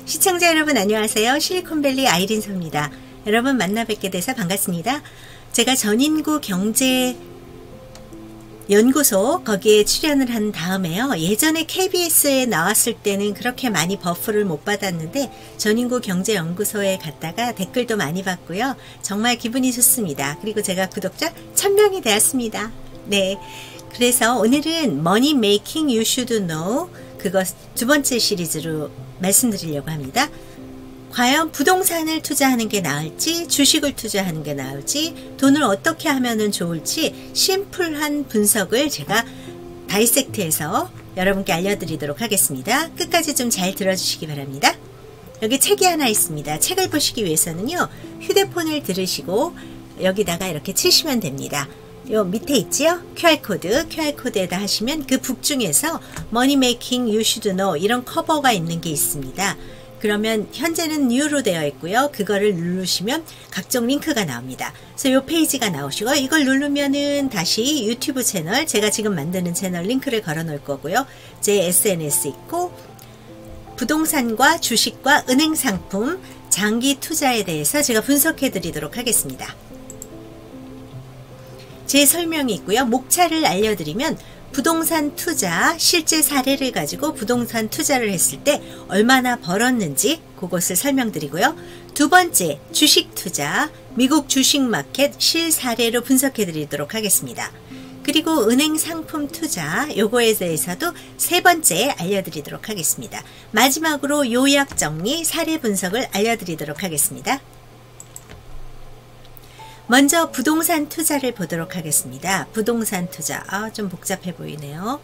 시청자 여러분 안녕하세요. 실리콘밸리 아이린서입니다. 여러분 만나 뵙게 돼서 반갑습니다. 제가 전인구 경제 연구소 거기에 출연을 한 다음에요. 예전에 KBS에 나왔을 때는 그렇게 많이 버프를 못 받았는데 전인구 경제연구소에 갔다가 댓글도 많이 받고요. 정말 기분이 좋습니다. 그리고 제가 구독자 1000명이 되었습니다. 네, 그래서 오늘은 Money Making You Should Know 그거 두 번째 시리즈로 말씀드리려고 합니다. 과연 부동산을 투자하는 게 나을지 주식을 투자하는 게 나을지 돈을 어떻게 하면 좋을지 심플한 분석을 제가 다이섹트해서 여러분께 알려드리도록 하겠습니다. 끝까지 좀 잘 들어주시기 바랍니다. 여기 책이 하나 있습니다. 책을 보시기 위해서는요, 휴대폰을 들으시고 여기다가 이렇게 치시면 됩니다. 요 밑에 있지요? QR코드에다 하시면 그 북 중에서 Money Making You Should Know 이런 커버가 있는 게 있습니다. 그러면 현재는 New로 되어 있고요. 그거를 누르시면 각종 링크가 나옵니다. 그래서 이 페이지가 나오시고 이걸 누르면은 다시 유튜브 채널, 제가 지금 만드는 채널 링크를 걸어 놓을 거고요. 제 SNS 있고 부동산과 주식과 은행 상품, 장기 투자에 대해서 제가 분석해 드리도록 하겠습니다. 제 설명이 있고요. 목차를 알려드리면 부동산 투자 실제 사례를 가지고 부동산 투자를 했을 때 얼마나 벌었는지 그것을 설명드리고요. 두 번째, 주식 투자, 미국 주식 마켓 실사례로 분석해 드리도록 하겠습니다. 그리고 은행 상품 투자, 요거에 대해서도 세 번째 알려드리도록 하겠습니다. 마지막으로 요약 정리, 사례 분석을 알려드리도록 하겠습니다. 먼저 부동산 투자를 보도록 하겠습니다. 부동산 투자, 좀 복잡해 보이네요.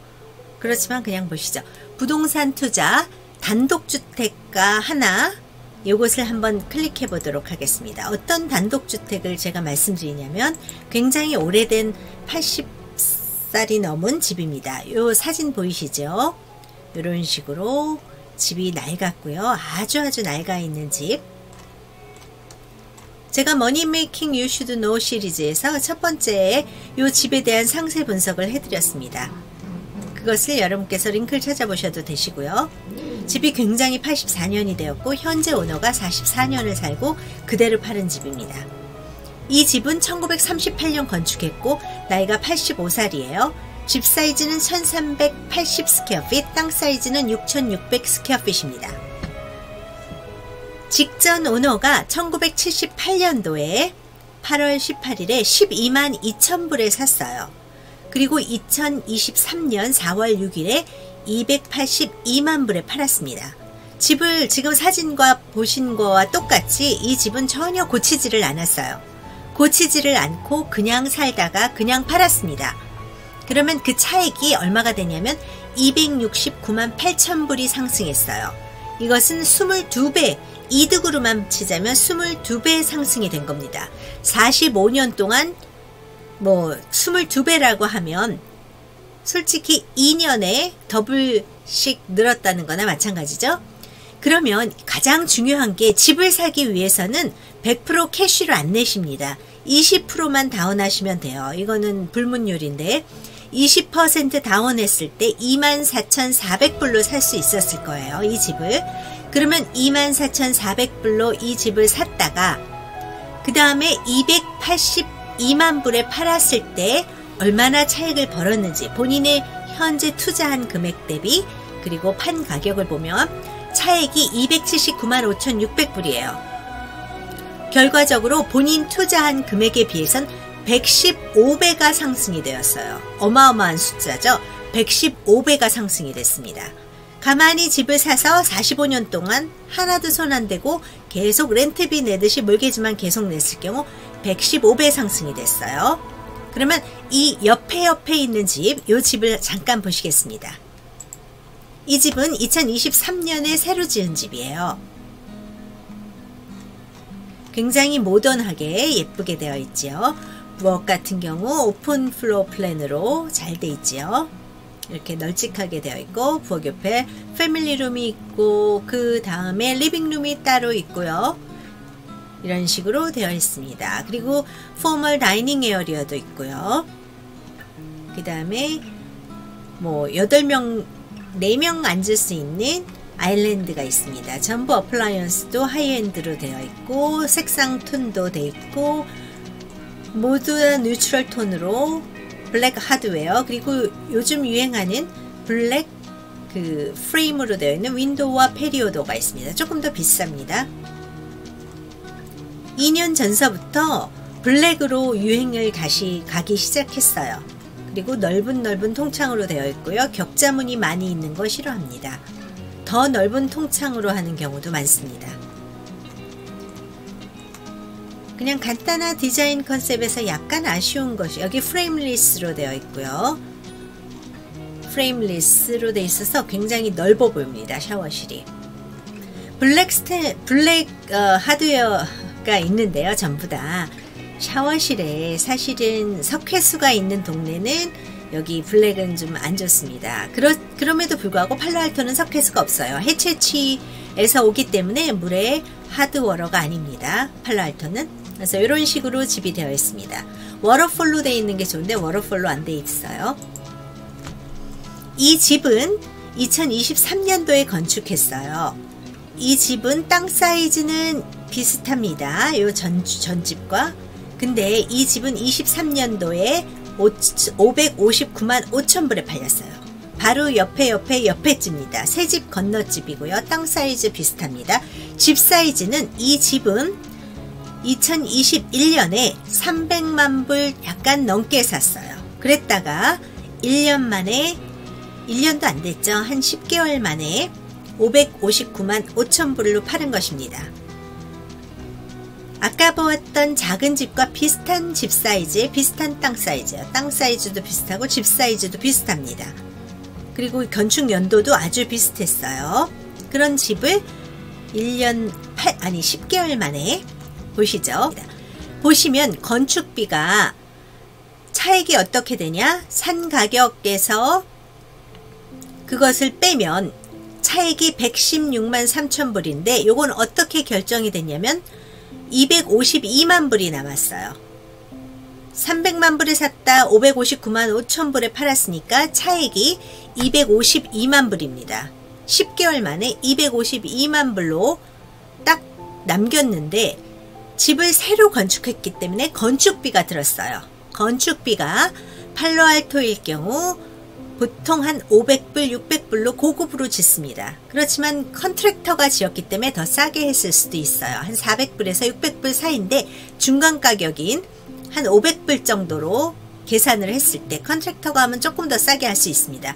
그렇지만 그냥 보시죠. 부동산 투자, 단독주택가 하나, 요것을 한번 클릭해 보도록 하겠습니다. 어떤 단독주택을 제가 말씀드리냐면 굉장히 오래된 80살이 넘은 집입니다. 요 사진 보이시죠? 이런 식으로 집이 낡았고요. 아주 낡아 있는 집. 제가 Money Making You Should Know 시리즈에서 첫 번째 이 집에 대한 상세 분석을 해드렸습니다. 그것을 여러분께서 링크를 찾아보셔도 되시고요. 집이 굉장히 84년이 되었고 현재 오너가 44년을 살고 그대로 파는 집입니다. 이 집은 1938년 건축했고 나이가 85살이에요. 집 사이즈는 1380 스퀘어핏, 땅 사이즈는 6600 스퀘어핏입니다. 직전 오너가 1978년도에 8월 18일에 12만 2천불에 샀어요. 그리고 2023년 4월 6일에 282만 불에 팔았습니다. 집을 지금 사진과 보신 거와 똑같이 이 집은 전혀 고치지를 않았어요. 고치지를 않고 그냥 살다가 그냥 팔았습니다. 그러면 그 차익이 얼마가 되냐면 269만 8천 불이 상승했어요. 이것은 22배, 이득으로만 치자면 22배 상승이 된 겁니다. 45년 동안 22배라고 하면 솔직히 2년에 더블씩 늘었다는 거나 마찬가지죠. 그러면 가장 중요한 게 집을 사기 위해서는 100% 캐시로 안 내십니다. 20%만 다운하시면 돼요. 이거는 불문율인데 20% 다운했을 때 24,400불로 살 수 있었을 거예요. 이 집을. 그러면 24,400불로 이 집을 샀다가 그 다음에 282만 불에 팔았을 때 얼마나 차익을 벌었는지 본인의 현재 투자한 금액 대비 그리고 판 가격을 보면 차익이 279만 5,600불이에요. 결과적으로 본인 투자한 금액에 비해선 115배가 상승이 되었어요. 어마어마한 숫자죠. 115배가 상승이 됐습니다. 가만히 집을 사서 45년 동안 하나도 손 안 대고 계속 렌트비 내듯이 몰개지만 계속 냈을 경우 115배 상승이 됐어요. 그러면 이 옆에 있는 집, 이 집을 잠깐 보시겠습니다. 이 집은 2023년에 새로 지은 집이에요. 굉장히 모던하게 예쁘게 되어 있지요. 부엌 같은 경우 오픈 플로어 플랜으로 잘 돼 있지요. 이렇게 널찍하게 되어 있고 부엌 옆에 패밀리룸이 있고 그 다음에 리빙룸이 따로 있고요. 이런 식으로 되어 있습니다. 그리고 포멀 다이닝 에어리어도 있고요. 그 다음에 뭐 8명, 4명 앉을 수 있는 아일랜드가 있습니다. 전부 어플라이언스도 하이엔드로 되어 있고 색상 톤도 되어 있고 모두 다 뉴트럴 톤으로 블랙 하드웨어, 그리고 요즘 유행하는 블랙 그 프레임으로 되어 있는 윈도우와 페리오도가 있습니다. 조금 더 비쌉니다. 2년 전서부터 블랙으로 유행을 다시 가기 시작했어요. 그리고 넓은 통창으로 되어 있고요. 격자무늬 많이 있는 거 싫어합니다. 더 넓은 통창으로 하는 경우도 많습니다. 그냥 간단한 디자인 컨셉에서 약간 아쉬운 것이 여기 프레임리스로 되어 있고요. 프레임리스로 되어 있어서 굉장히 넓어 보입니다. 샤워실이. 블랙 하드웨어가 있는데요. 전부 다 샤워실에 사실은 석회수가 있는 동네는 여기 블랙은 좀 안 좋습니다. 그럼에도 불구하고 팔로알토는 석회수가 없어요. 해체치에서 오기 때문에 물의 하드워러가 아닙니다. 팔로알토는. 그래서 이런 식으로 집이 되어 있습니다. 워터폴로 되어 있는 게 좋은데 워터폴로 안 되어 있어요. 이 집은 2023년도에 건축했어요. 이 집은 땅 사이즈는 비슷합니다. 요 전집과. 근데 이 집은 23년도에 559만 5천 불에 팔렸어요. 바로 옆에집니다. 새 집 건너집이고요. 땅 사이즈 비슷합니다. 집 사이즈는 이 집은 2021년에 300만 불 약간 넘게 샀어요. 그랬다가 1년 만에 1년도 안 됐죠. 한 10개월 만에 559만 5천 불로 팔은 것입니다. 아까 보았던 작은 집과 비슷한 집 사이즈에 비슷한 땅 사이즈예요. 땅 사이즈도 비슷하고 집 사이즈도 비슷합니다. 그리고 건축 연도도 아주 비슷했어요. 그런 집을 10개월 만에 보시죠. 보시면 건축비가 차액이 어떻게 되냐? 산 가격에서 그것을 빼면 차액이 116만 3천 불인데 요건 어떻게 결정이 됐냐면 252만 불이 남았어요. 300만 불에 샀다 559만 5천 불에 팔았으니까 차액이 252만 불입니다. 10개월 만에 252만 불로 딱 남겼는데 집을 새로 건축했기 때문에 건축비가 들었어요. 건축비가 팔로알토일 경우 보통 한 500불, 600불로 고급으로 짓습니다. 그렇지만 컨트랙터가 지었기 때문에 더 싸게 했을 수도 있어요. 한 400불에서 600불 사이인데 중간 가격인 한 500불 정도로 계산을 했을 때 컨트랙터가 하면 조금 더 싸게 할 수 있습니다.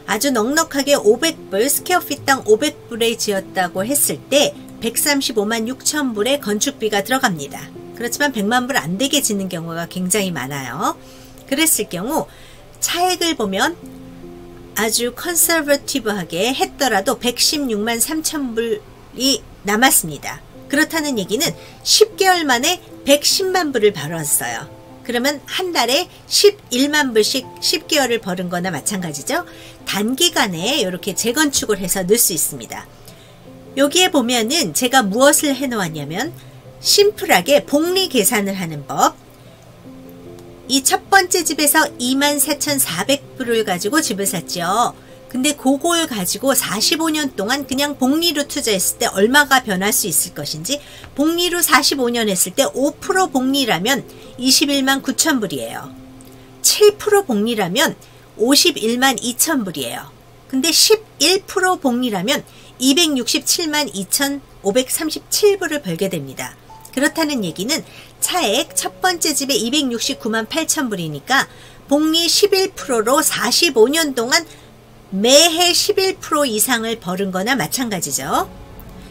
아주 넉넉하게 500불, 스퀘어핏당 500불에 지었다고 했을 때 135만 6천 불의 건축비가 들어갑니다. 그렇지만 100만 불 안 되게 짓는 경우가 굉장히 많아요. 그랬을 경우 차액을 보면 아주 컨서버티브하게 했더라도 116만 3천 불이 남았습니다. 그렇다는 얘기는 10개월 만에 110만 불을 벌었어요. 그러면 한 달에 11만 불씩 10개월을 벌은 거나 마찬가지죠. 단기간에 이렇게 재건축을 해서 넣을 수 있습니다. 여기에 보면은 제가 무엇을 해놓았냐면 심플하게 복리 계산을 하는 법. 이 첫 번째 집에서 24,400불을 가지고 집을 샀죠. 근데 그걸 가지고 45년 동안 그냥 복리로 투자했을 때 얼마가 변할 수 있을 것인지, 복리로 45년 했을 때 5% 복리라면 21만 9천 불이에요. 7% 복리라면 51만 2천 불이에요. 근데 11% 복리라면 267만 2,537불을 벌게 됩니다. 그렇다는 얘기는 차액 첫 번째 집에 269만 8천 불이니까 복리 11%로 45년 동안 매해 11% 이상을 벌은 거나 마찬가지죠.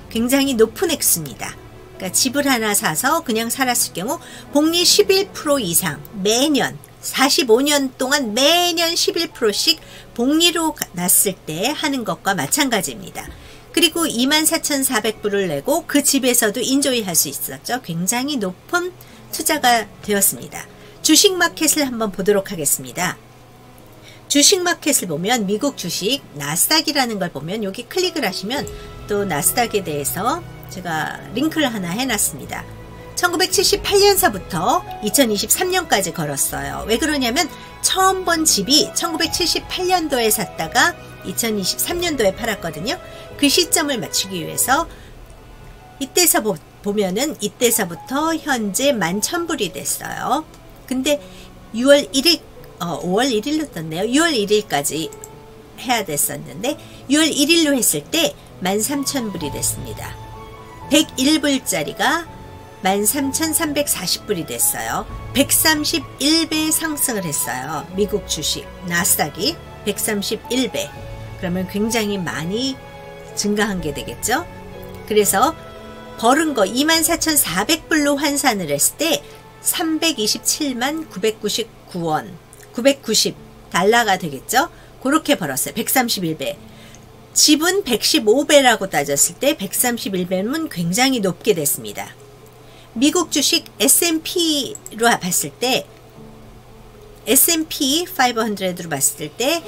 굉장히 높은 액수입니다. 그러니까 집을 하나 사서 그냥 살았을 경우 복리 11% 이상 매년 45년 동안 매년 11%씩 복리로 났을 때 하는 것과 마찬가지입니다. 그리고 24,400불을 내고 그 집에서도 인조이 할 수 있었죠. 굉장히 높은 투자가 되었습니다. 주식마켓을 한번 보도록 하겠습니다. 주식마켓을 보면 미국 주식 나스닥이라는 걸 보면 여기 클릭을 하시면 또 나스닥에 대해서 제가 링크를 하나 해놨습니다. 1978년서부터 2023년까지 걸었어요. 왜 그러냐면 처음 본 집이 1978년도에 샀다가 2023년도에 팔았거든요. 그 시점을 맞추기 위해서 이때서 보면은 이때서부터 현재 11,000불이 됐어요. 근데 5월 1일로 떴네요. 6월 1일까지 해야 됐었는데 6월 1일로 했을 때 13,000불이 됐습니다. 101불짜리가 13,340불이 됐어요. 131배 상승을 했어요. 미국 주식 나스닥이 131배. 그러면 굉장히 많이 증가한 게 되겠죠. 그래서 벌은 거 24,400불로 환산을 했을 때 327만 999원 990달러가 되겠죠. 그렇게 벌었어요. 131배. 집은 115배라고 따졌을 때 131배는 굉장히 높게 됐습니다. 미국 주식 S&P로 봤을 때 S&P 500로 봤을 때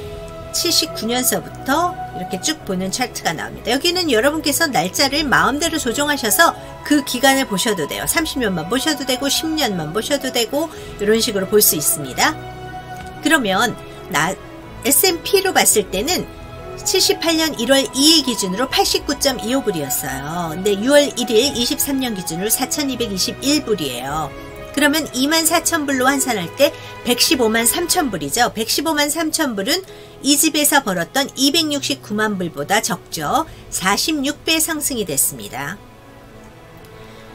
79년서부터 이렇게 쭉 보는 차트가 나옵니다. 여기는 여러분께서 날짜를 마음대로 조정하셔서 그 기간을 보셔도 돼요. 30년만 보셔도 되고 10년만 보셔도 되고 이런 식으로 볼 수 있습니다. 그러면 S&P로 봤을 때는 78년 1월 2일 기준으로 89.25불이었어요. 근데 6월 1일 23년 기준으로 4,221불이에요. 그러면 24,000불로 환산할 때 115만 3천불이죠. 115만 3천불은 이 집에서 벌었던 269만 불보다 적죠. 46배 상승이 됐습니다.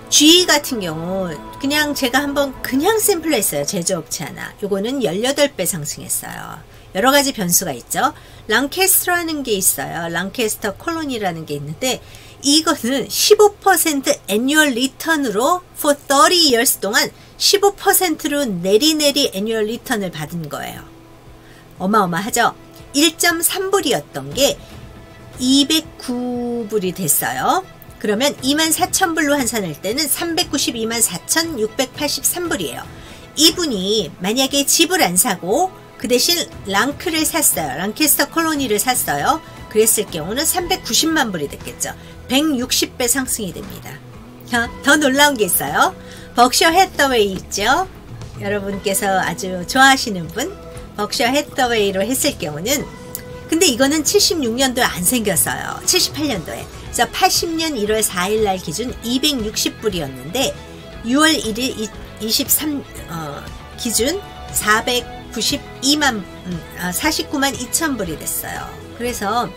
GE 같은 경우 그냥 제가 한번 그냥 샘플로 했어요. 제조업체 하나. 요거는 18배 상승했어요. 여러 가지 변수가 있죠. 랑캐스터라는 게 있어요. 랑캐스터 콜로니라는 게 있는데 이거는 15% 애뉴얼 리턴으로 for 30 years 동안 15%로 내리내리 애뉴얼 리턴을 받은 거예요. 어마어마하죠. 1.3불이었던 게 209불이 됐어요. 그러면 24,000불로 환산할 때는 392만 4,683불이에요. 이분이 만약에 집을 안 사고 그 대신 랑크를 샀어요. 랑캐스터 콜로니를 샀어요. 그랬을 경우는 390만 불이 됐겠죠. 160배 상승이 됩니다. 더 놀라운 게 있어요. 벅셔 해서웨이 있죠. 여러분께서 아주 좋아하시는 분 벅셔 해서웨이로 했을 경우는 근데 이거는 76년도에 안 생겼어요. 78년도에. 그래서 80년 1월 4일 날 기준 260불이었는데 6월 1일 23 기준 49만 2천 불이 됐어요. 그래서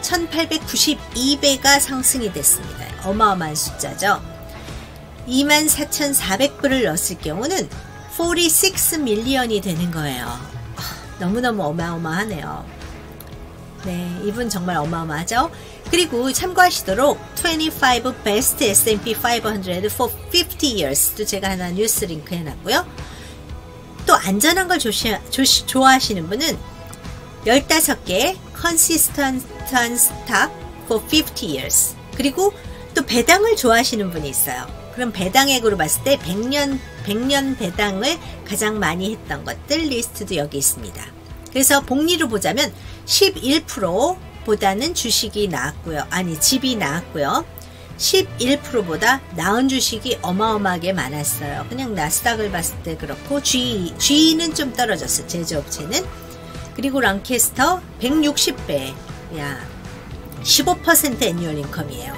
1892배가 상승이 됐습니다. 어마어마한 숫자죠. 24,400불을 넣었을 경우는 46 밀리언이 되는 거예요. 너무너무 어마어마하네요. 네, 이분 정말 어마어마하죠. 그리고 참고하시도록 25 Best S&P 500 for 50 Years도 제가 하나 뉴스 링크 해놨고요. 또 안전한 걸 좋아하시는 분은 15개 Consistent Stock for 50 Years 그리고 또 배당을 좋아하시는 분이 있어요. 그럼 배당액으로 봤을 때 100년 배당을 가장 많이 했던 것들 리스트도 여기 있습니다. 그래서 복리로 보자면 11%보다는 주식이 나았고요. 아니 집이 나았고요. 11%보다 나은 주식이 어마어마하게 많았어요. 그냥 나스닥을 봤을 때 그렇고 GE는 좀 떨어졌어요. 제조업체는. 그리고 랑캐스터 160배 야 15% 애뉴얼 인컴이에요.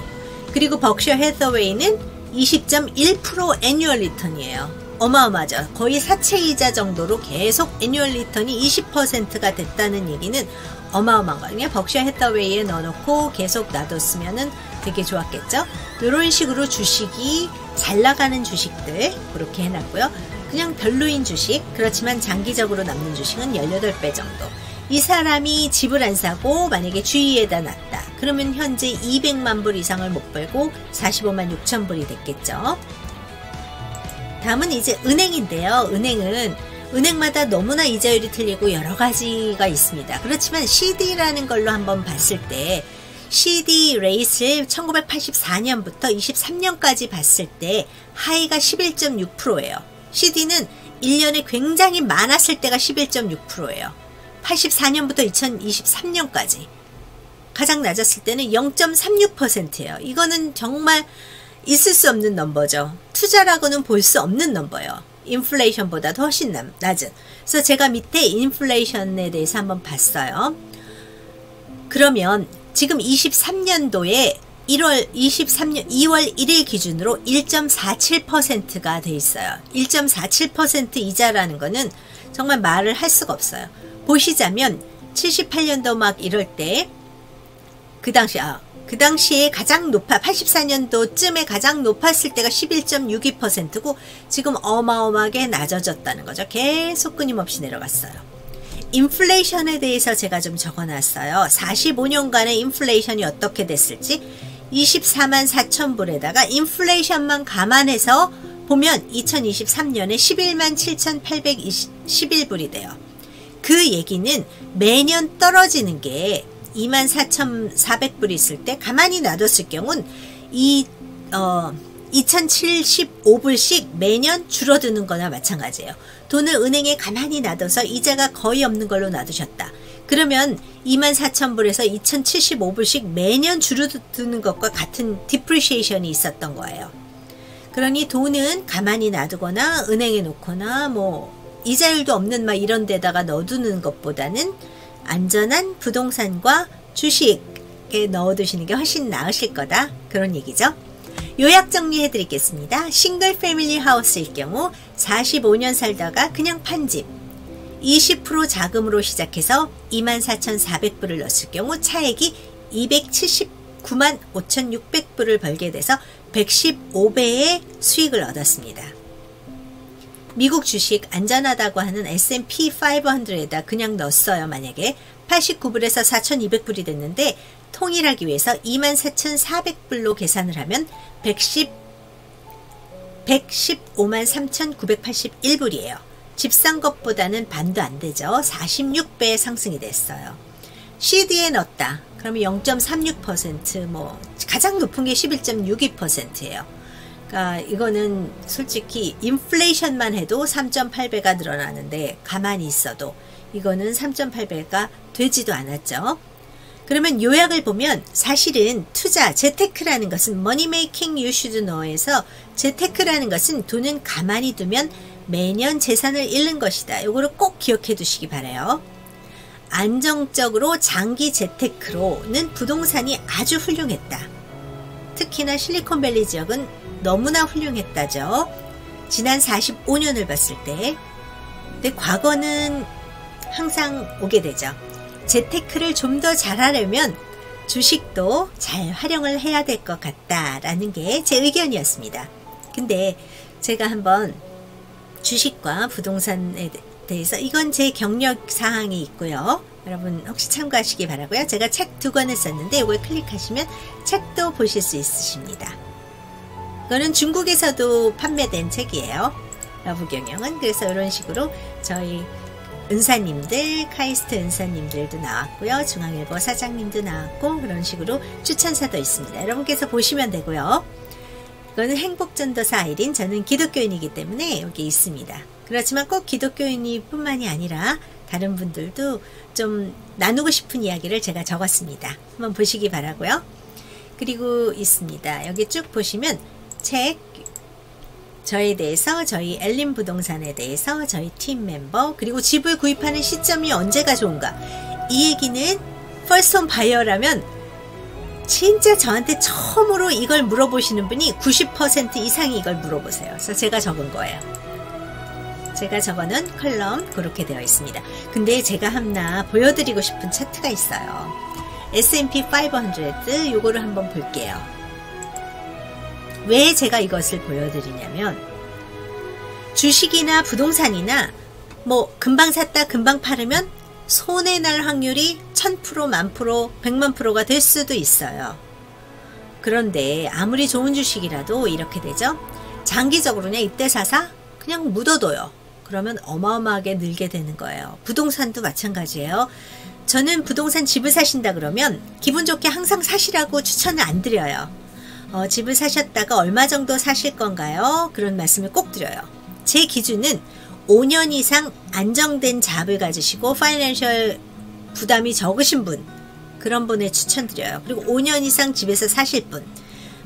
그리고 벅셔 해서웨이는 20.1% 애뉴얼 리턴이에요. 어마어마하죠. 거의 사채이자 정도로 계속 애뉴얼 리턴이 20%가 됐다는 얘기는 어마어마한 거예요. 벅셔 해서웨이에 넣어놓고 계속 놔뒀으면 되게 좋았겠죠. 이런 식으로 주식이 잘 나가는 주식들 그렇게 해놨고요. 그냥 별로인 주식 그렇지만 장기적으로 남는 주식은 18배 정도. 이 사람이 집을 안 사고 만약에 주위에다 놨다. 그러면 현재 200만 불 이상을 못 벌고 45만 6천 불이 됐겠죠. 다음은 이제 은행인데요. 은행마다 너무나 이자율이 틀리고 여러 가지가 있습니다. 그렇지만 CD라는 걸로 한번 봤을 때 CD 레이스를 1984년부터 23년까지 봤을 때 하이가 11.6%예요. CD는 1년에 굉장히 많았을 때가 11.6%예요. 84년부터 2023년까지 가장 낮았을 때는 0.36%예요. 이거는 정말 있을 수 없는 넘버죠. 투자라고는 볼 수 없는 넘버예요. 인플레이션보다도 훨씬 낮은. 그래서 제가 밑에 인플레이션에 대해서 한번 봤어요. 그러면 지금 23년도에 2월 1일 기준으로 1.47%가 돼 있어요. 1.47% 이자라는 거는 정말 말을 할 수가 없어요. 보시자면 78년도 막 이럴 때 그 당시에 가장 84년도쯤에 가장 높았을 때가 11.62%고 지금 어마어마하게 낮아졌다는 거죠. 계속 끊임없이 내려갔어요. 인플레이션에 대해서 제가 좀 적어놨어요. 45년간의 인플레이션이 어떻게 됐을지 24만 4천 불에다가 인플레이션만 감안해서 보면 2023년에 11만 7,811불이 돼요. 그 얘기는 매년 떨어지는 게 24,400불이 있을 때 가만히 놔뒀을 경우는 2,075불씩 매년 줄어드는 거나 마찬가지예요. 돈을 은행에 가만히 놔둬서 이자가 거의 없는 걸로 놔두셨다. 그러면 24,000불에서 2,075불씩 매년 줄어드는 것과 같은 디프리시에이션이 있었던 거예요. 그러니 돈은 가만히 놔두거나 은행에 놓거나 뭐 이자율도 없는 막 이런 데다가 넣어두는 것보다는 안전한 부동산과 주식에 넣어두시는 게 훨씬 나으실 거다. 그런 얘기죠. 요약 정리해 드리겠습니다. 싱글 패밀리 하우스일 경우 45년 살다가 그냥 판 집 20% 자금으로 시작해서 24,400불을 넣었을 경우 차액이 279만 5,600불을 벌게 돼서 115배의 수익을 얻었습니다. 미국 주식 안전하다고 하는 S&P 500에다 그냥 넣었어요. 만약에 89불에서 4,200불이 됐는데 통일하기 위해서 24,400불로 계산을 하면 115만 3,981불이에요. 집 산 것보다는 반도 안 되죠. 46배의 상승이 됐어요. CD에 넣었다. 그러면 0.36%, 뭐 가장 높은 게 11.62%예요. 그러니까 이거는 솔직히 인플레이션만 해도 3.8배가 늘어나는데 가만히 있어도 이거는 3.8배가 되지도 않았죠. 그러면 요약을 보면 사실은 투자, 재테크라는 것은 money making you should know에서 재테크라는 것은 돈은 가만히 두면 매년 재산을 잃는 것이다. 요거를 꼭 기억해 두시기 바라요. 안정적으로 장기 재테크로는 부동산이 아주 훌륭했다. 특히나 실리콘밸리 지역은 너무나 훌륭했다죠. 지난 45년을 봤을 때. 근데 과거는 항상 오게 되죠. 재테크를 좀 더 잘하려면 주식도 잘 활용을 해야 될 것 같다라는 게 제 의견이었습니다. 근데 제가 한번 주식과 부동산에 대해서 이건 제 경력 사항이 있고요. 여러분 혹시 참고하시기 바라고요. 제가 책 2권을 썼는데 이걸 클릭하시면 책도 보실 수 있으십니다. 이거는 중국에서도 판매된 책이에요. 러브경영은. 그래서 이런 식으로 저희 은사님들, 카이스트 은사님들도 나왔고요. 중앙일보 사장님도 나왔고 그런 식으로 추천사도 있습니다. 여러분께서 보시면 되고요. 이거는 행복전도사 아이린, 저는 기독교인이기 때문에 여기 있습니다. 그렇지만 꼭 기독교인이 뿐만이 아니라 다른 분들도 좀 나누고 싶은 이야기를 제가 적었습니다. 한번 보시기 바라고요. 그리고 있습니다. 여기 쭉 보시면 책, 저에 대해서, 저희 엘린 부동산에 대해서, 저희 팀 멤버, 그리고 집을 구입하는 시점이 언제가 좋은가. 이 얘기는 퍼스트 홈 바이어라면 진짜 저한테 처음으로 이걸 물어보시는 분이 90% 이상이 이걸 물어보세요. 그래서 제가 적은 거예요. 제가 적어놓은 컬럼 그렇게 되어 있습니다. 근데 제가 하나 보여드리고 싶은 차트가 있어요. S&P 500 요거를 한번 볼게요. 왜 제가 이것을 보여드리냐면 주식이나 부동산이나 뭐 금방 샀다 금방 팔으면 손해날 확률이 1000%, 10,000%, 100만%가 될 수도 있어요. 그런데 아무리 좋은 주식이라도 이렇게 되죠. 장기적으로 그냥 이때 사서 그냥 묻어둬요. 그러면 어마어마하게 늘게 되는 거예요. 부동산도 마찬가지예요. 저는 부동산 집을 사신다 그러면 기분 좋게 항상 사시라고 추천을 안 드려요. 집을 사셨다가 얼마 정도 사실 건가요? 그런 말씀을 꼭 드려요. 제 기준은 5년 이상 안정된 잡을 가지시고 파이낸셜 부담이 적으신 분, 그런 분에 추천드려요. 그리고 5년 이상 집에서 사실 분,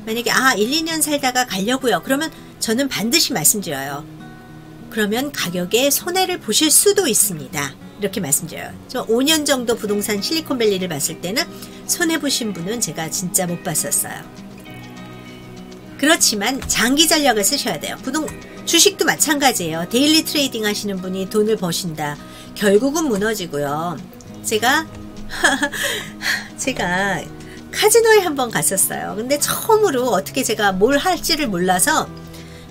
만약에 1, 2년 살다가 가려고요. 그러면 저는 반드시 말씀드려요. 그러면 가격에 손해를 보실 수도 있습니다. 이렇게 말씀드려요. 저 5년 정도 부동산 실리콘밸리를 봤을 때는 손해보신 분은 제가 진짜 못 봤었어요. 그렇지만 장기 전략을 쓰셔야 돼요. 주식도 마찬가지예요. 데일리 트레이딩 하시는 분이 돈을 버신다. 결국은 무너지고요. 제가 카지노에 한번 갔었어요. 근데 처음으로 어떻게 제가 뭘 할지를 몰라서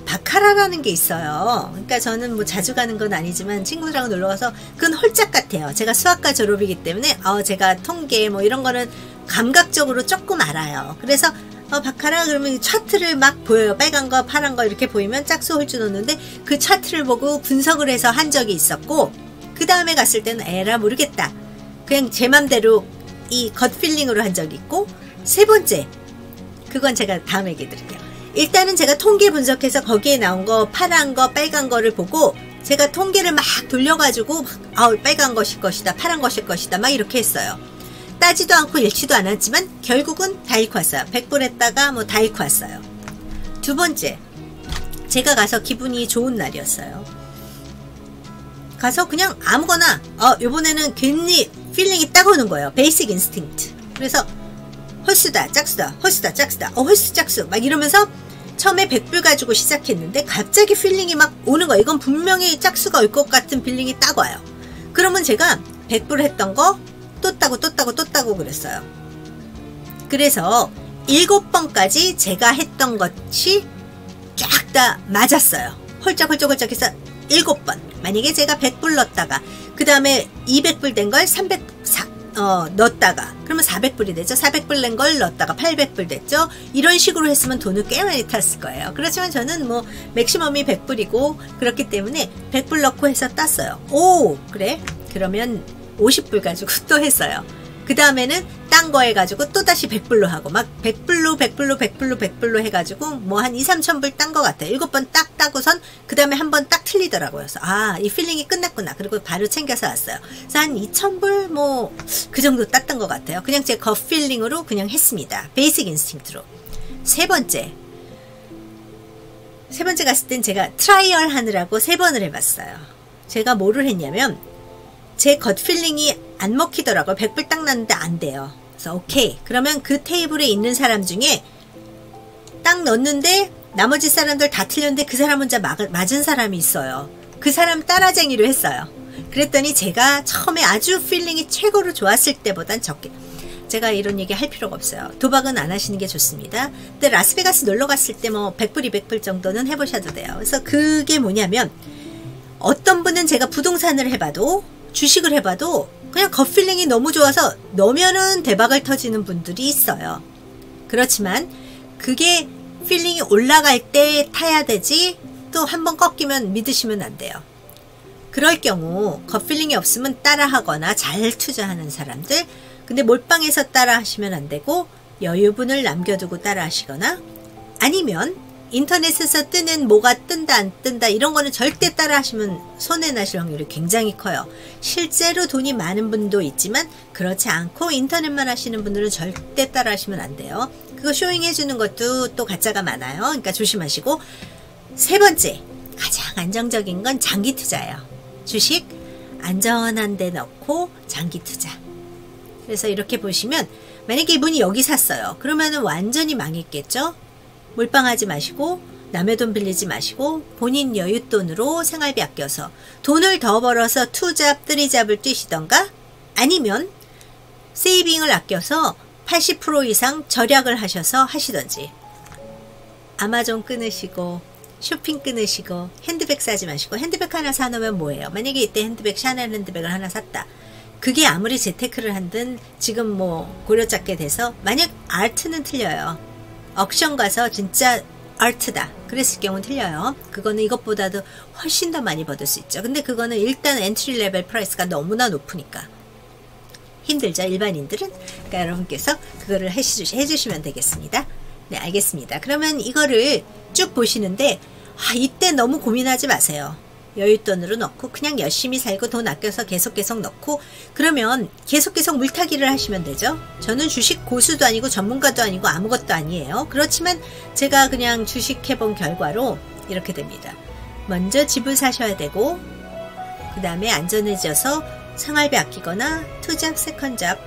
바카라라는 게 있어요. 그러니까 저는 뭐 자주 가는 건 아니지만 친구들하고 놀러 가서 그건 홀짝 같아요. 제가 수학과 졸업이기 때문에 제가 통계 뭐 이런 거는 감각적으로 조금 알아요. 그래서 바카라 그러면 차트를 막 보여요. 빨간 거 파란 거 이렇게 보이면 짝수 홀줄 넣는데 그 차트를 보고 분석을 해서 한 적이 있었고, 그 다음에 갔을 때는 에라 모르겠다. 그냥 제 맘대로 이 겉필링으로 한 적이 있고, 세 번째 그건 제가 다음에 얘기해 드릴게요. 일단은 제가 통계 분석해서 거기에 나온 거 파란 거 빨간 거를 보고 제가 통계를 막 돌려가지고 빨간 것일 것이다 파란 것일 것이다 막 이렇게 했어요. 따지도 않고 읽지도 않았지만 결국은 다 읽고 왔어요. 100불 했다가 뭐 다 읽고 왔어요. 두 번째, 제가 가서 기분이 좋은 날이었어요. 가서 그냥 아무거나 요번에는 괜히 필링이 딱 오는 거예요. 베이직 인스팅트. 그래서 홀수다 짝수다 홀수다 짝수다 홀수 짝수 막 이러면서 처음에 100불 가지고 시작했는데 갑자기 필링이 막 오는 거예요. 이건 분명히 짝수가 올 것 같은 필링이 딱 와요. 그러면 제가 100불 했던 거 또 따고 또 따고 또 따고 그랬어요. 그래서 7번까지 제가 했던 것이 쫙 다 맞았어요. 홀짝홀짝홀짝 해서 7번. 만약에 제가 100불 넣었다가 그 다음에 200불 된 걸 넣었다가 그러면 400불이 되죠. 400불 낸 걸 넣었다가 800불 됐죠. 이런 식으로 했으면 돈을 꽤 많이 탔을 거예요. 그렇지만 저는 뭐 맥시멈이 100불이고 그렇기 때문에 100불 넣고 해서 땄어요. 오 그래? 그러면 50불 가지고 또 했어요. 그 다음에는 딴 거 해가지고 또 다시 100불로 하고 막 100불로 해가지고 뭐 한 2, 3천 불 딴 거 같아요. 7번 딱 따고선 그 다음에 한 번 딱 틀리더라고요. 그래서 이 필링이 끝났구나. 그리고 바로 챙겨서 왔어요. 그래서 한 2,000불 뭐 그 정도 땄던 것 같아요. 그냥 제 겉 필링으로 그냥 했습니다. 베이직 인스팅트로. 세 번째 갔을 땐 제가 트라이얼 하느라고 3번을 해봤어요. 제가 뭐를 했냐면 제 겉 필링이 안 먹히더라고요. 100불 딱 났는데 안 돼요. 그래서 오케이. 그러면 그 테이블에 있는 사람 중에 딱 넣었는데 나머지 사람들 다 틀렸는데 그 사람 혼자 맞은 사람이 있어요. 그 사람 따라쟁이로 했어요. 그랬더니 제가 처음에 아주 필링이 최고로 좋았을 때보단 적게. 제가 이런 얘기 할 필요가 없어요. 도박은 안 하시는 게 좋습니다. 근데 라스베가스 놀러 갔을 때 뭐 100불, 200불 정도는 해보셔도 돼요. 그래서 그게 뭐냐면 어떤 분은 제가 부동산을 해봐도 주식을 해봐도 그냥 겉필링이 너무 좋아서 넣으면은 대박을 터지는 분들이 있어요. 그렇지만 그게 필링이 올라갈 때 타야 되지 또 한번 꺾이면 믿으시면 안 돼요. 그럴 경우 겉필링이 없으면 따라하거나 잘 투자하는 사람들, 근데 몰빵해서 따라 하시면 안 되고 여유분을 남겨두고 따라 하시거나 아니면 인터넷에서 뜨는 뭐가 뜬다 안 뜬다 이런 거는 절대 따라 하시면 손해 나실 확률이 굉장히 커요. 실제로 돈이 많은 분도 있지만 그렇지 않고 인터넷만 하시는 분들은 절대 따라 하시면 안 돼요. 그거 쇼잉 해주는 것도 또 가짜가 많아요. 그러니까 조심하시고. 세 번째, 가장 안정적인 건 장기 투자예요. 주식 안전한 데 넣고 장기 투자. 그래서 이렇게 보시면 만약에 이분이 여기 샀어요. 그러면은 완전히 망했겠죠? 몰빵하지 마시고 남의 돈 빌리지 마시고 본인 여윳돈으로 생활비 아껴서 돈을 더 벌어서 투잡, 뜨리잡을 뛰시던가 아니면 세이빙을 아껴서 80% 이상 절약을 하셔서 하시던지. 아마존 끊으시고 쇼핑 끊으시고 핸드백 사지 마시고 핸드백 하나 사놓으면 뭐예요? 만약에 이때 핸드백 샤넬 핸드백을 하나 샀다. 그게 아무리 재테크를 한든 지금 뭐 고려잡게 돼서 만약 아트는 틀려요. 억션 가서 진짜 아트다 그랬을 경우는 틀려요. 그거는 이것보다도 훨씬 더 많이 받을 수 있죠. 근데 그거는 일단 엔트리 레벨 프라이스가 너무나 높으니까 힘들죠. 일반인들은. 그러니까 여러분께서 그거를 해주시면 되겠습니다. 네, 알겠습니다. 그러면 이거를 쭉 보시는데 이때 너무 고민하지 마세요. 여윳돈으로 넣고 그냥 열심히 살고 돈 아껴서 계속 넣고 그러면 계속 물타기를 하시면 되죠. 저는 주식 고수도 아니고 전문가도 아니고 아무것도 아니에요. 그렇지만 제가 그냥 주식 해본 결과로 이렇게 됩니다. 먼저 집을 사셔야 되고 그 다음에 안전해져서 생활비 아끼거나 투잡, 세컨잡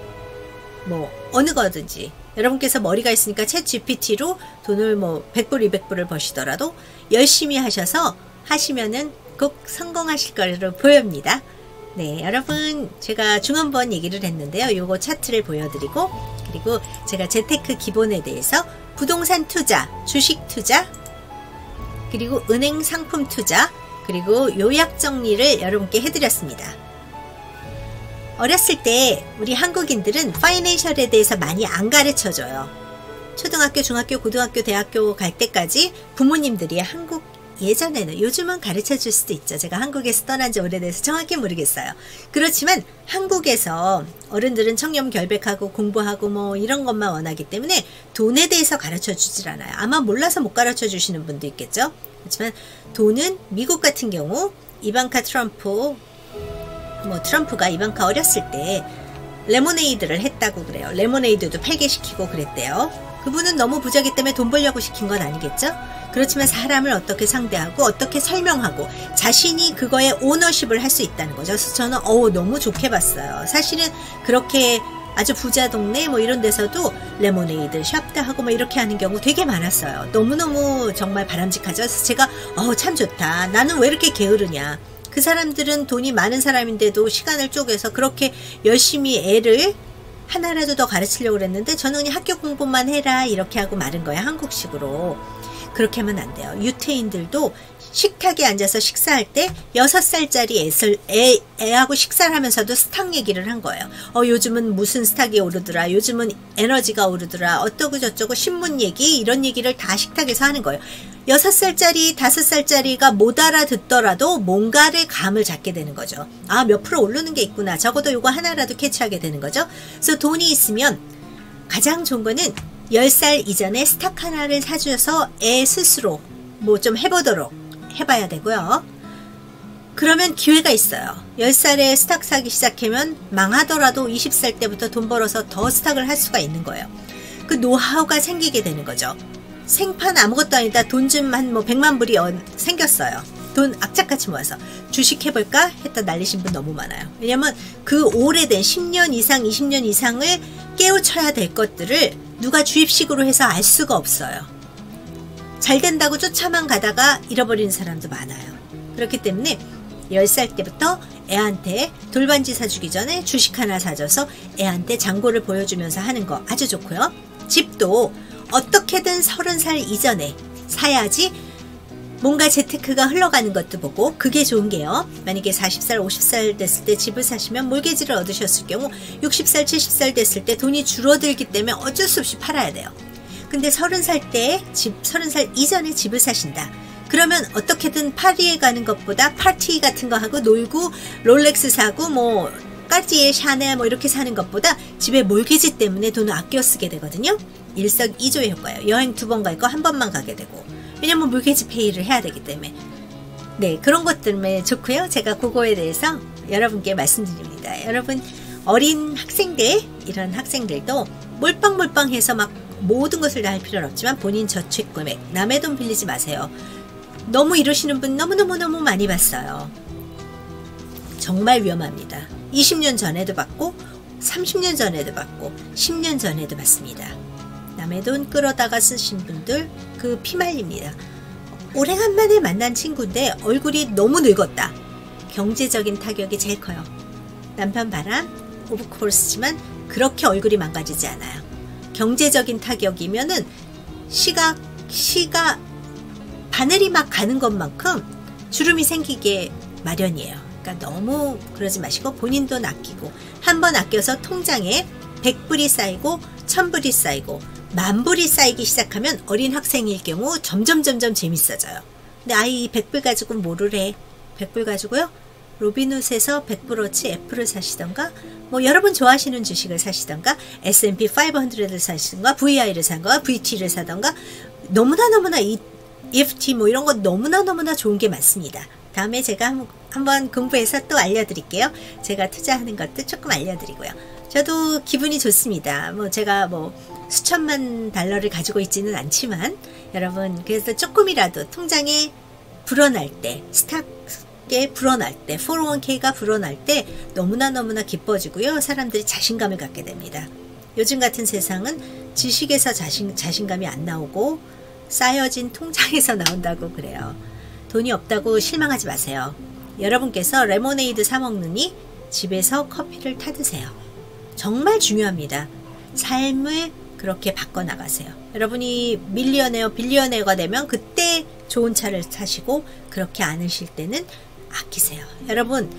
뭐 어느 거든지 여러분께서 머리가 있으니까 챗 GPT로 돈을 뭐 100불, 200불을 버시더라도 열심히 하셔서 하시면은 꼭 성공하실 거로 보입니다. 네, 여러분 제가 중한번 얘기를 했는데요. 요거 차트를 보여드리고 그리고 제가 재테크 기본에 대해서 부동산 투자, 주식 투자 그리고 은행 상품 투자 그리고 요약 정리를 여러분께 해드렸습니다. 어렸을 때 우리 한국인들은 파이낸셜에 대해서 많이 안 가르쳐줘요. 초등학교, 중학교, 고등학교, 대학교 갈 때까지 부모님들이 예전에는 요즘은 가르쳐 줄 수도 있죠. 제가 한국에서 떠난 지 오래돼서 정확히 모르겠어요. 그렇지만 한국에서 어른들은 청렴 결백하고 공부하고 뭐 이런 것만 원하기 때문에 돈에 대해서 가르쳐 주질 않아요. 아마 몰라서 못 가르쳐 주시는 분도 있겠죠. 그렇지만 돈은 미국 같은 경우 이방카 트럼프 트럼프가 이방카 어렸을 때 레모네이드를 했다고 그래요. 레모네이드도 팔게 시키고 그랬대요. 그분은 너무 부자기 때문에 돈 벌려고 시킨 건 아니겠죠? 그렇지만 사람을 어떻게 상대하고 어떻게 설명하고 자신이 그거에 오너십을 할 수 있다는 거죠. 그래서 저는 너무 좋게 봤어요. 사실은 그렇게 아주 부자 동네 뭐 이런 데서도 레모네이드 샵도 하고 뭐 이렇게 하는 경우 되게 많았어요. 너무너무 정말 바람직하죠. 그래서 제가 참 좋다. 나는 왜 이렇게 게으르냐. 그 사람들은 돈이 많은 사람인데도 시간을 쪼개서 그렇게 열심히 애를 하나라도 더 가르치려고 그랬는데 저는 그냥 학교 공부만 해라 이렇게 하고 마른 거야. 한국식으로. 그렇게 하면 안 돼요. 유태인들도 식탁에 앉아서 식사할 때 6살짜리 애하고 식사를 하면서도 스탁 얘기를 한 거예요. 요즘은 무슨 스탁이 오르더라. 요즘은 에너지가 오르더라. 어떠고 저쩌고 신문 얘기 이런 얘기를 다 식탁에서 하는 거예요. 6살짜리, 5살짜리가 못 알아듣더라도 뭔가를 감을 잡게 되는 거죠. 몇 프로 오르는 게 있구나. 적어도 이거 하나라도 캐치하게 되는 거죠. 그래서 돈이 있으면 가장 좋은 거는 10살 이전에 스탁 하나를 사주어서 애 스스로 뭐 좀 해보도록 해봐야 되고요. 그러면 기회가 있어요. 10살에 스탁 사기 시작하면 망하더라도 20살 때부터 돈 벌어서 더 스탁을 할 수가 있는 거예요. 그 노하우가 생기게 되는 거죠. 생판 아무것도 아니다. 돈 좀 한 100만 불이 생겼어요. 돈 악착같이 모아서 주식 해볼까? 했다 날리신 분 너무 많아요. 왜냐면 그 오래된 10년 이상, 20년 이상을 깨우쳐야 될 것들을 누가 주입식으로 해서 알 수가 없어요. 잘 된다고 쫓아만 가다가 잃어버리는 사람도 많아요. 그렇기 때문에 10살 때부터 애한테 돌반지 사주기 전에 주식 하나 사줘서 애한테 잔고를 보여주면서 하는 거 아주 좋고요. 집도 어떻게든 30살 이전에 사야지 뭔가 재테크가 흘러가는 것도 보고 그게 좋은 게요. 만약에 40살, 50살 됐을 때 집을 사시면 몰개지를 얻으셨을 경우 60살, 70살 됐을 때 돈이 줄어들기 때문에 어쩔 수 없이 팔아야 돼요. 근데 30살 때 30살 이전에 집을 사신다. 그러면 어떻게든 파리에 가는 것보다 파티 같은 거 하고 놀고 롤렉스 사고 뭐 까르띠에, 샤넬 뭐 이렇게 사는 것보다 집에 몰개지 때문에 돈을 아껴 쓰게 되거든요. 일석이조의 효과예요. 여행 2번 갈 거 1번만 가게 되고. 왜냐면 몰개지 페이를 해야 되기 때문에. 네, 그런 것 때문에 좋고요. 제가 그거에 대해서 여러분께 말씀드립니다. 여러분 어린 학생들, 이런 학생들도 몰빵몰빵해서 막 모든 것을 다 할 필요는 없지만 본인 저축 금액, 남의 돈 빌리지 마세요. 너무 이러시는 분 너무너무 많이 봤어요. 정말 위험합니다. 20년 전에도 봤고 30년 전에도 봤고 10년 전에도 봤습니다. 남의 돈 끌어다가 쓰신 분들 그 피말립니다. 오래간만에 만난 친구인데 얼굴이 너무 늙었다. 경제적인 타격이 제일 커요. 남편 바람, 오브코스지만 그렇게 얼굴이 망가지지 않아요. 경제적인 타격이면은 시가 바늘이 막 가는 것만큼 주름이 생기게 마련이에요. 그러니까 너무 그러지 마시고 본인 돈 아끼고 한 번 아껴서 통장에 100불이 쌓이고 1000불이 쌓이고 10,000불이 쌓이기 시작하면 어린 학생일 경우 점점 재밌어져요. 근데 아이 100불 가지고 뭐를 해? 100불 가지고요? 로빈훗에서 100불어치 애플을 사시던가 뭐 여러분 좋아하시는 주식을 사시던가 S&P 500를 사시던가 VI를 사던가 VT를 사던가 너무나 이 EFT 뭐 이런 거 너무나 좋은 게 많습니다. 다음에 제가 한번 공부해서 또 알려드릴게요. 제가 투자하는 것도 조금 알려드리고요. 저도 기분이 좋습니다. 뭐 제가 뭐 수천만 달러를 가지고 있지는 않지만 여러분 그래서 조금이라도 통장에 불어날 때, 스탁에 불어날 때, 401k가 불어날 때 너무나 기뻐지고요. 사람들이 자신감을 갖게 됩니다. 요즘 같은 세상은 지식에서 자신감이 안 나오고 쌓여진 통장에서 나온다고 그래요. 돈이 없다고 실망하지 마세요. 여러분께서 레모네이드 사 먹느니 집에서 커피를 타드세요. 정말 중요합니다. 삶을 그렇게 바꿔나가세요. 여러분이 밀리어네어, 빌리어네어가 되면 그때 좋은 차를 사시고, 그렇게 않으실 때는 아끼세요. 여러분,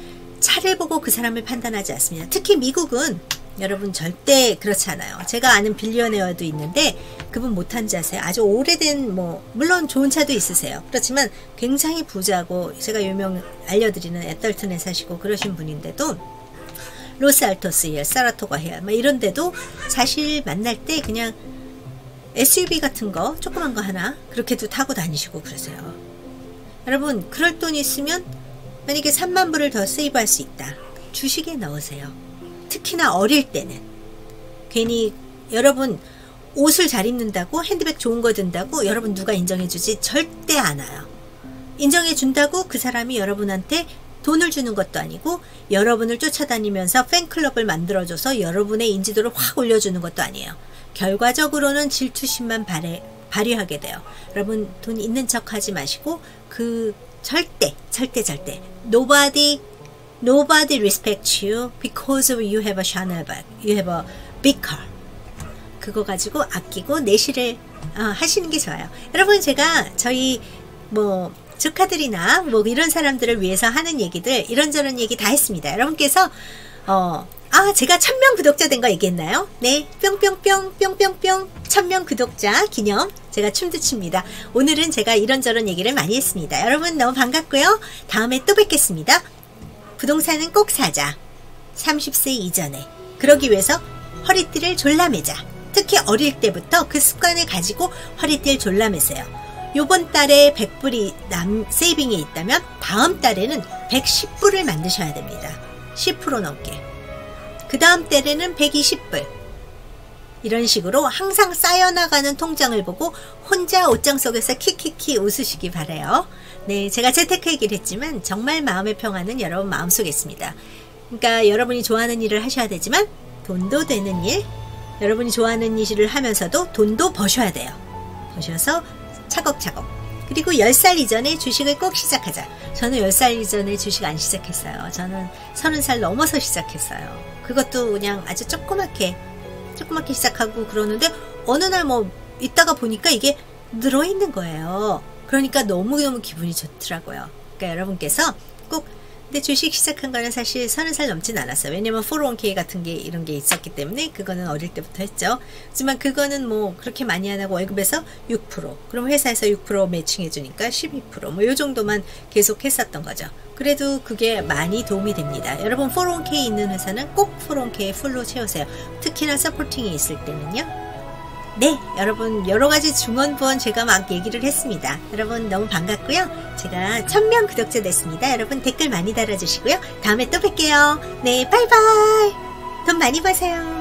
차를 보고 그 사람을 판단하지 않습니다. 특히 미국은 여러분 절대 그렇지 않아요. 제가 아는 빌리어네어도 있는데 그분 못한지 아세요? 아주 오래된, 물론 좋은 차도 있으세요. 그렇지만 굉장히 부자고, 제가 알려드리는 애떨튼에 사시고 그러신 분인데도, 로스알토스힐, 사라토가힐 이런데도 사실 만날 때 그냥 SUV 같은 거 조그만 거 하나 그렇게도 타고 다니시고 그러세요. 여러분, 그럴 돈 있으면 만약에 3만 불을 더 세이브할 수 있다. 주식에 넣으세요. 특히나 어릴 때는. 괜히 여러분 옷을 잘 입는다고, 핸드백 좋은 거 든다고 여러분 누가 인정해주지? 절대 안 와요. 인정해준다고 그 사람이 여러분한테 돈을 주는 것도 아니고, 여러분을 쫓아다니면서 팬클럽을 만들어줘서 여러분의 인지도를 확 올려주는 것도 아니에요. 결과적으로는 질투심만 발휘하게 돼요. 여러분, 돈 있는 척 하지 마시고, 절대 nobody respects you because you have a Chanel bag, you have a big car. 그거 가지고 아끼고 내실을 하시는 게 좋아요. 여러분, 제가 저희 조카들이나 이런 사람들을 위해서 하는 얘기들, 이런저런 얘기 다 했습니다. 여러분께서 제가 1000명 구독자 된 거 얘기했나요? 네, 뿅뿅뿅 1000명 구독자 기념 제가 춤도 춥니다. 오늘은 제가 이런저런 얘기를 많이 했습니다. 여러분 너무 반갑고요. 다음에 또 뵙겠습니다. 부동산은 꼭 사자. 30세 이전에. 그러기 위해서 허리띠를 졸라매자. 특히 어릴 때부터 그 습관을 가지고 허리띠를 졸라매세요. 요번 달에 100불이 세이빙에 있다면 다음 달에는 110불을 만드셔야 됩니다. 10% 넘게. 그 다음 달에는 120불. 이런 식으로 항상 쌓여나가는 통장을 보고 혼자 옷장 속에서 키키키 웃으시기 바라요. 네, 제가 재테크 얘기를 했지만 정말 마음의 평화는 여러분 마음속에 있습니다. 그러니까 여러분이 좋아하는 일을 하셔야 되지만 돈도 되는 일, 여러분이 좋아하는 일을 하면서도 돈도 버셔야 돼요. 버셔서 차곡차곡. 그리고 10살 이전에 주식을 꼭 시작하자. 저는 10살 이전에 주식 안 시작했어요. 저는 30살 넘어서 시작했어요. 그것도 그냥 아주 조그맣게 시작하고 그러는데 어느 날 있다가 보니까 이게 늘어있는 거예요. 그러니까 너무너무 기분이 좋더라고요. 그러니까 여러분께서 꼭, 근데 주식 시작한 거는 사실 30살 넘진 않았어요. 왜냐면 401k 같은 게 이런 게 있었기 때문에 그거는 어릴 때부터 했죠. 하지만 그거는 그렇게 많이 안 하고 월급에서 6%, 그럼 회사에서 6% 매칭해 주니까 12%, 요 정도만 계속 했었던 거죠. 그래도 그게 많이 도움이 됩니다. 여러분 401k 있는 회사는 꼭 401k 풀로 채우세요. 특히나 서포팅이 있을 때는요. 네, 여러분 여러가지 중언부언 제가 막 얘기를 했습니다. 여러분 너무 반갑고요. 제가 1000명 구독자 됐습니다. 여러분 댓글 많이 달아주시고요. 다음에 또 뵐게요. 네, 바이바이. 돈 많이 버세요.